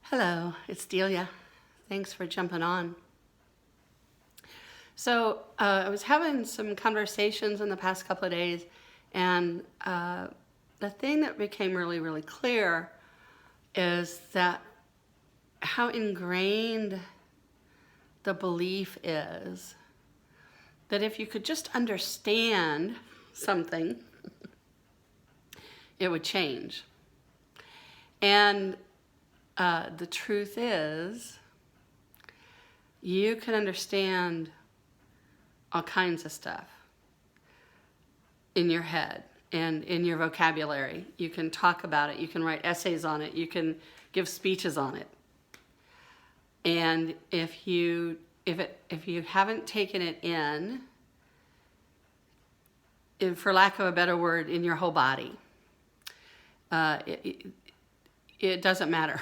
Hello, it's Delia. Thanks for jumping on. So I was having some conversations in the past couple of days, and the thing that became really clear is that how ingrained the belief is that if you could just understand something, it would change. And the truth is, you can understand all kinds of stuff in your head and in your vocabulary. You can talk about it. You can write essays on it. You can give speeches on it. And if you haven't taken it in, for lack of a better word, in your whole body, it doesn't matter.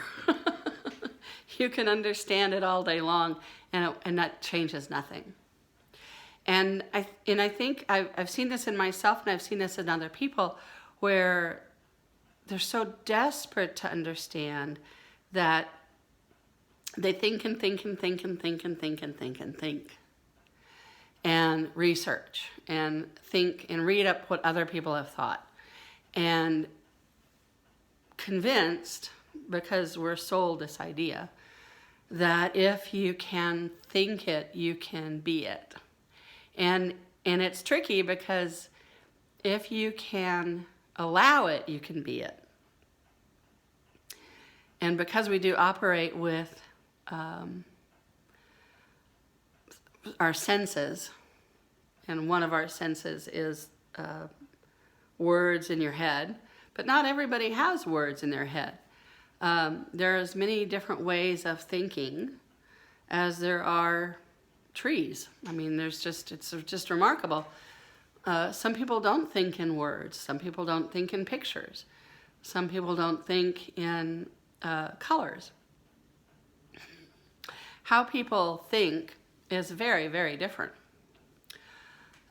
You can understand it all day long, and that changes nothing. And I think I've seen this in myself, and I've seen this in other people, where they're so desperate to understand that they think and think and think and think and think and think and think, and research and think and read up what other people have thought, and convinced, because we're sold this idea that if you can think it, you can be it. And it's tricky, because if you can allow it, you can be it. And because we do operate with our senses, and one of our senses is words in your head, but not everybody has words in their head. There's many different ways of thinking as there are trees. I mean, it's just remarkable. Some people don't think in words. Some people don't think in pictures. Some people don't think in colors. How people think is very different.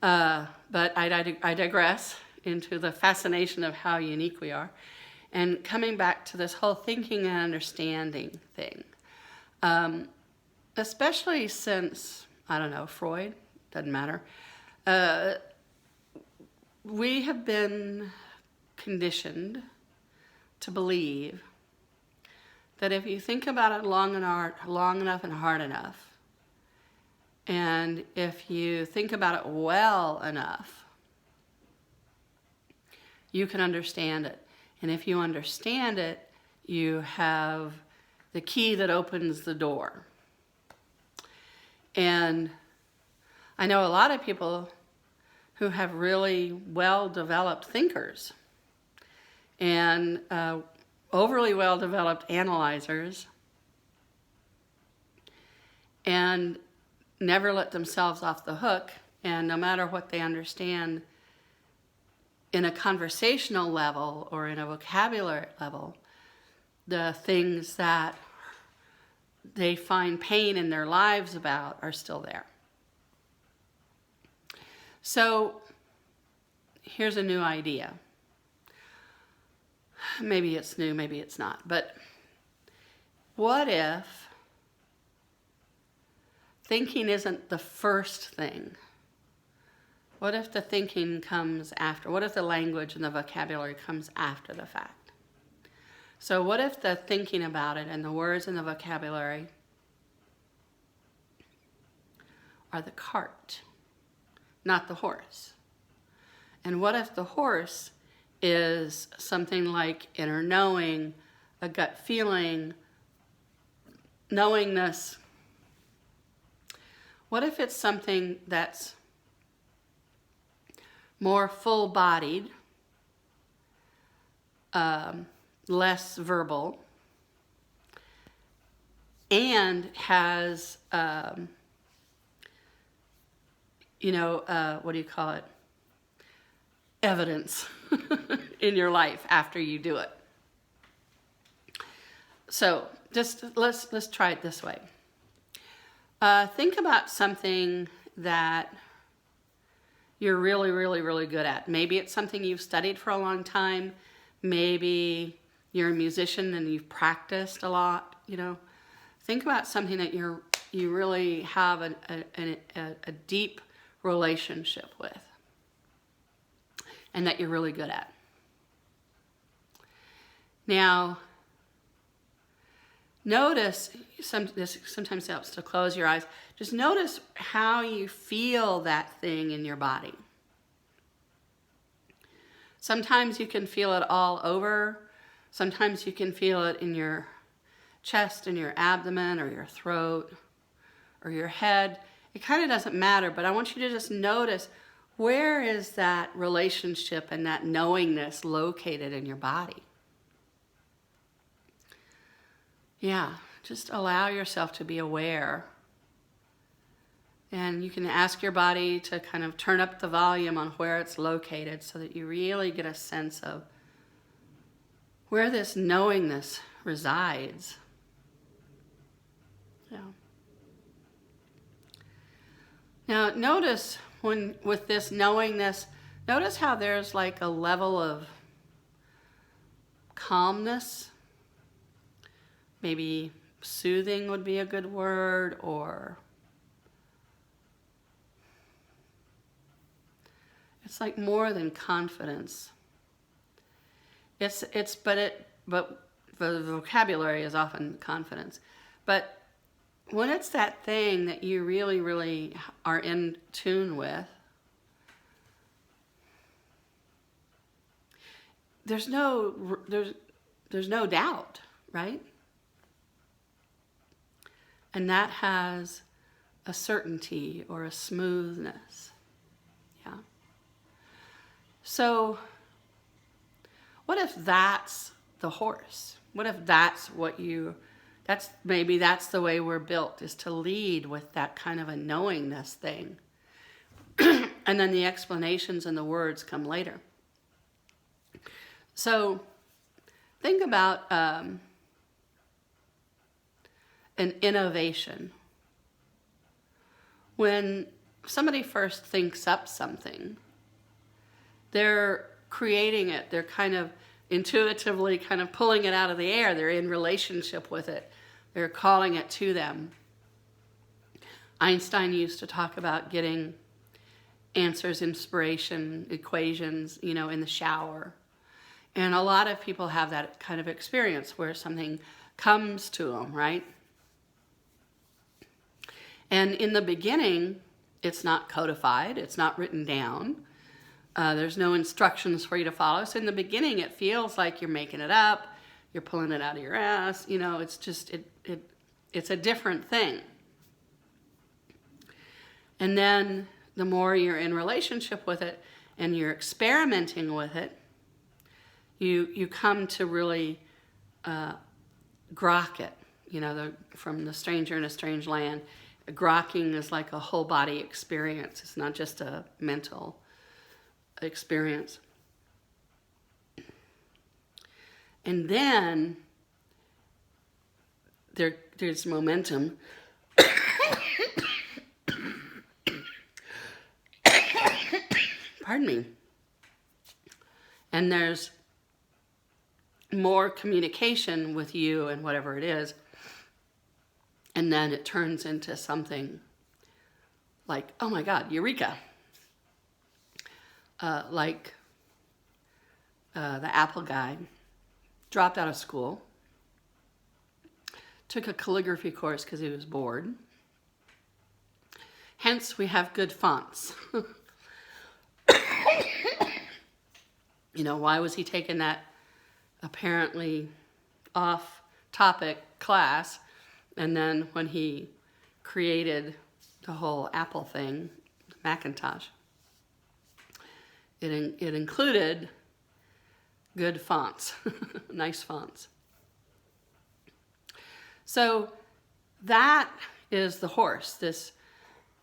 But I digress into the fascination of how unique we are. And coming back to this whole thinking and understanding thing, especially since, I don't know, Freud, doesn't matter, we have been conditioned to believe that if you think about it long enough and hard enough, and if you think about it well enough, you can understand it. And if you understand it, you have the key that opens the door. And I know a lot of people who have really well-developed thinkers and overly well-developed analyzers, and never let themselves off the hook. And no matter what they understand in a conversational level or in a vocabulary level, the things that they find pain in their lives about are still there. So here's a new idea. Maybe it's new, maybe it's not. But what if thinking isn't the first thing? What if the thinking comes after? What if the language and the vocabulary comes after the fact? So what if the thinking about it and the words and the vocabulary are the cart, not the horse? And what if the horse is something like inner knowing, a gut feeling, knowingness? What if it's something that's more full-bodied, less verbal, and has, what do you call it? Evidence in your life after you do it. So just let's try it this way. Think about something that you're really good at. Maybe it's something you've studied for a long time. Maybe you're a musician and you've practiced a lot. think about something that you really have a deep relationship with and that you're really good at. Now, notice, this sometimes helps to close your eyes, just notice how you feel that thing in your body. Sometimes you can feel it all over. Sometimes you can feel it in your chest and your abdomen or your throat or your head. It kind of doesn't matter, but I want you to just notice, where is that relationship and that knowingness located in your body? Yeah, just allow yourself to be aware. And you can ask your body to kind of turn up the volume on where it's located so that you really get a sense of where this knowingness resides. Yeah. Now notice with this knowingness, notice how there's like a level of calmness. Maybe soothing would be a good word, or it's like more than confidence. But the vocabulary is often confidence. But when it's that thing that you really, really are in tune with, there's no doubt, right? And that has a certainty or a smoothness. Yeah. So what if that's the horse? What if that's maybe that's the way we're built, is to lead with that kind of a knowingness thing. And then the explanations and the words come later. So think about an innovation. When somebody first thinks up something, they're creating it. They're kind of intuitively kind of pulling it out of the air. They're in relationship with it. They're calling it to them. Einstein used to talk about getting answers, inspiration, equations, in the shower. And a lot of people have that kind of experience where something comes to them, right? And in the beginning, it's not codified, it's not written down. There's no instructions for you to follow. So in the beginning, it feels like you're making it up, you're pulling it out of your ass. It's just, it's a different thing. And then the more you're in relationship with it and you're experimenting with it, you come to really grok it. From The Stranger in a Strange Land. Groking is like a whole body experience. It's not just a mental experience. And then there's momentum. Pardon me. And there's more communication with you and whatever it is. And then it turns into something like, oh my God, eureka. Like the Apple guy dropped out of school, took a calligraphy course because he was bored. Hence, we have good fonts. Why was he taking that apparently off-topic class? And then when he created the whole Apple thing, Macintosh, it included good fonts, nice fonts. So that is the horse, this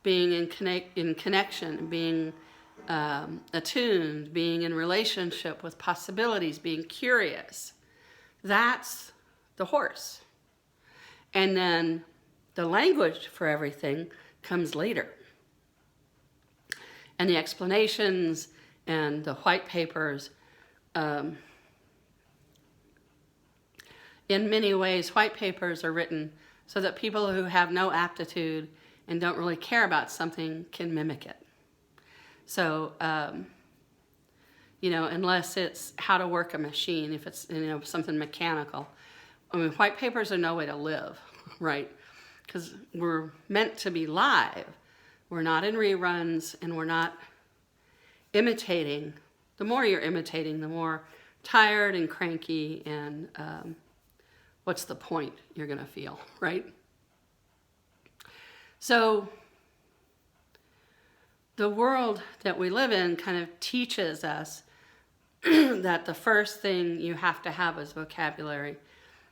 being in connection, being attuned, being in relationship with possibilities, being curious. That's the horse. And then the language for everything comes later. And the explanations and the white papers in many ways, white papers are written so that people who have no aptitude and don't really care about something can mimic it. So, unless it's how to work a machine, if it's, something mechanical. I mean, white papers are no way to live, right? Because we're meant to be live. We're not in reruns, and we're not imitating. The more you're imitating, the more tired and cranky and what's the point you're going to feel, right? So the world that we live in kind of teaches us that the first thing you have to have is vocabulary,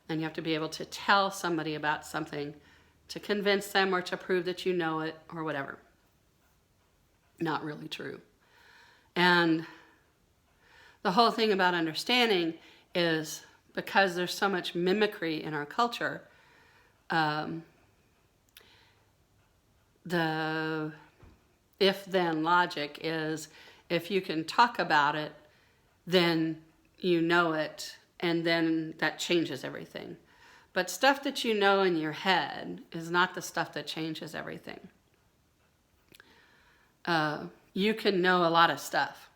and you have to be able to tell somebody about something to convince them or to prove that you know it or whatever. Not really true. And the whole thing about understanding is because there's so much mimicry in our culture, the if-then logic is if you can talk about it, then you know it, and then that changes everything. But stuff that you know in your head is not the stuff that changes everything. You can know a lot of stuff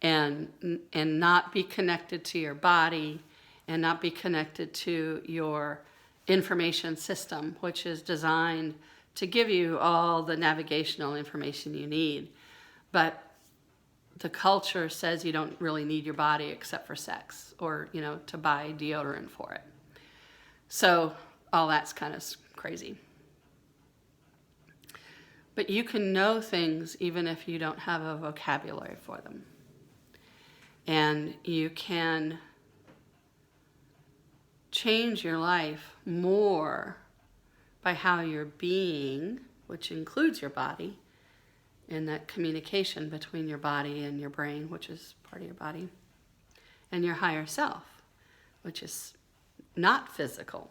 and not be connected to your body and not be connected to your information system, which is designed to give you all the navigational information you need. But the culture says you don't really need your body except for sex or, to buy deodorant for it. So all that's kind of crazy. But you can know things even if you don't have a vocabulary for them. And you can change your life more by how you're being, which includes your body, and that communication between your body and your brain, which is part of your body, and your higher self, which is not physical.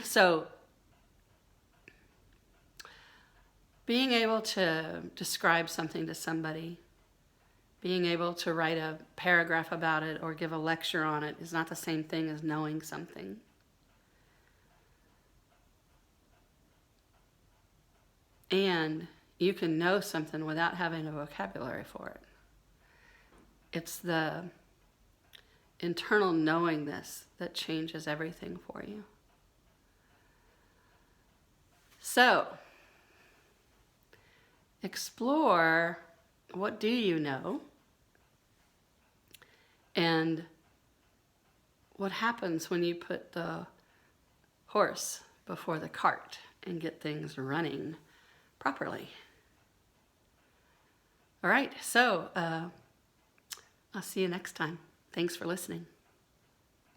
So, being able to describe something to somebody, being able to write a paragraph about it or give a lecture on it is not the same thing as knowing something. And you can know something without having a vocabulary for it. It's the internal knowingness that changes everything for you. So, explore what do you know and what happens when you put the horse before the cart and get things running properly. All right, so I'll see you next time. Thanks for listening.